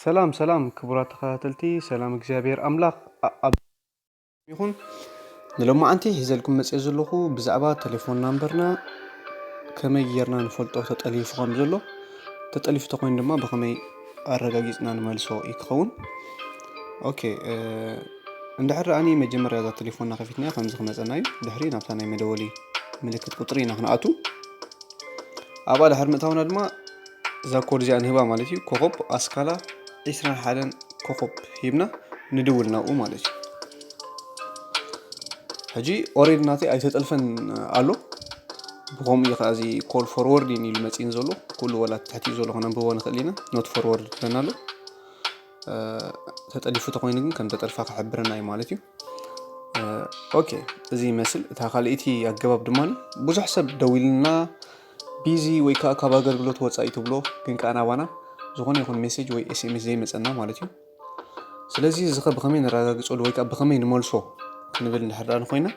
سلام كبرات تخاتلتي سلام እግዚአብሔር አምላክ ይሁን ንሎማ አንተ ሂዘልኩም መጽእ ዘለኹ ብዛዕባ ቴሌፎን ናምበርና ከመይ ጌርና ንፈልጦ ተጠሊፉ ከም ዘሎ ተጠሊፉ ተኮይን ድማ በከመይ አረጋግጽና ንመልሶ ይክኸውን ኦኬ እንድሕር አኒ መጀመሪያ ዛ ቴሌፎንና ከፊትና ከምዚ ከመጸናዩ ድሕሪ ናብታ ናይ መደወሊ ምልክት ቁጥሪ ኢና ክንአቱ አባ ድሕር ምእታውና ድማ ዛ ኮድ ዚኣ ንህባ ማለት እዩ ኮኸብ አስካላ 21 ኮኸብ ሂብና ندول ናኡ ማለት እዩ ሕጂ ኦሬዲ ናቲ ኣይተጠልፈን አሎ ብኸም ይኻዚ ኮል ፎርወርድ ይኒል መጺን ዘሎ ኩሉ ወላ ተሕቲ ዘሎ ከነንብቦ ንኽእል ኢና ኖት ፎርወርድ ለናሎ ተጠሊፉ ተኮይኑ ግን ከም ተጠልፋ ከሕብረና እዩ ማለት እዩ ኦኬ እዚ መስል እታ ካልእቲ አገባብ ድማኒ ብዙሕ ሰብ ደዊልና ቢዚ ወይ ካብ አገልግሎት ወጻኢ ትብሎ ግን ካና ባና ዝኾነ ይኹን ሜሴጅ ወይ ኤስኤምኤስ ዘይ መጸና ማለት እዩ ስለዚህ ዝኸ በከመይ ነራጋግጾ ወይ ካብ በከመይ ንመልሶ ክንብል እንድሕዳን ኮይና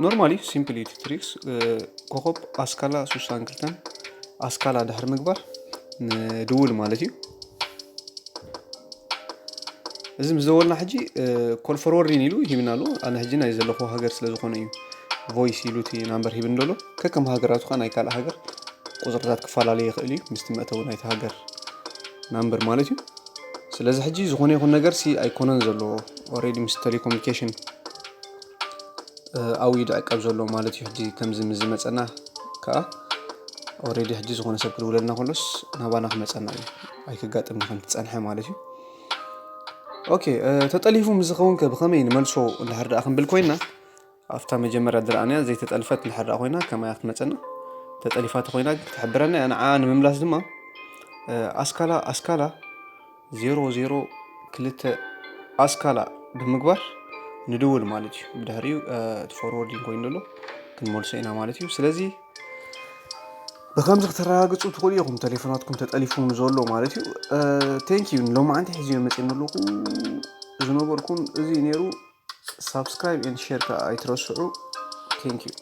ኖርማሊ ሲምፕሊ ትሪክስ ኮኸብ አስካላ 32 አስካላ ድሕር ምግባር ንድውል ማለት እዩ እዚ ምዘወልና ሕጂ ኮል ፎርወርድ ይኒሉ ይብናሉ አነ ሕጂ ናይ ዘለኹ ሃገር ስለ ዝኾነ እዩ ቮይስ ይሉቲ ናምበር ሂብ እንደሎ ከከም ሃገራቱ ኸ ናይ ካልእ ሃገር ቁጥርታት ክፈላለዩ ይኽእል እዩ ምስቲ መእተው ናይቲ ሃገር ናምበር ማለት እዩ ስለዚ ሕጂ ዝኾነ ይኹን ነገር ሲ ኣይኮነን ዘሎ ኦሬዲ ምስ ቴሌኮሙኒኬሽን አው ይድዕቀብ ዘሎ ማለት እዩ ሕጂ ከምዚ ምዝመጸና ከአ ኦሬዲ ሕጂ ዝኾነ ሰብ ክድውለልና ከሎስ ናባና ክመጸና እዩ ኣይከጋጥምና ከም ትጸንሐ ማለት እዩ ኦኬ ተጠሊፉ ምዝኸውን ከበከመይ ንመልሶ እንድሕር ደኣ ክንብል ኮይና አፍታ መጀመሪያ ድራአንያ ዘይተጠልፈት እንድሕር ደኣ ኮይና ከመይ ክትመጸና ተጠሊፋት ኮይና ክትሕብረና ንዓ ንምምላስ ድማ አስካላ 002 አስካላ ብምግባር ንድውል ማለት እዩ ብድሕሪኡ ፎርወርዲንግ ኮይኑ ደሎ ክንመልሶ ኢና ማለት እዩ ስለዚ በከምዚ ክትረጋግጹ ትኽእሉ ኢኹም ቴሌፎናትኩም ተጠሊፉም ዘሎ ማለት እዩ ቴንክ ዩ ሎማዓንቲ ሕዚ መጽእ ኣለኹ ዝነበርኩን እዚ ነይሩ ሳብስክራይብ ኤንድ ሼር አይትረስዑ ቴንክ ዩ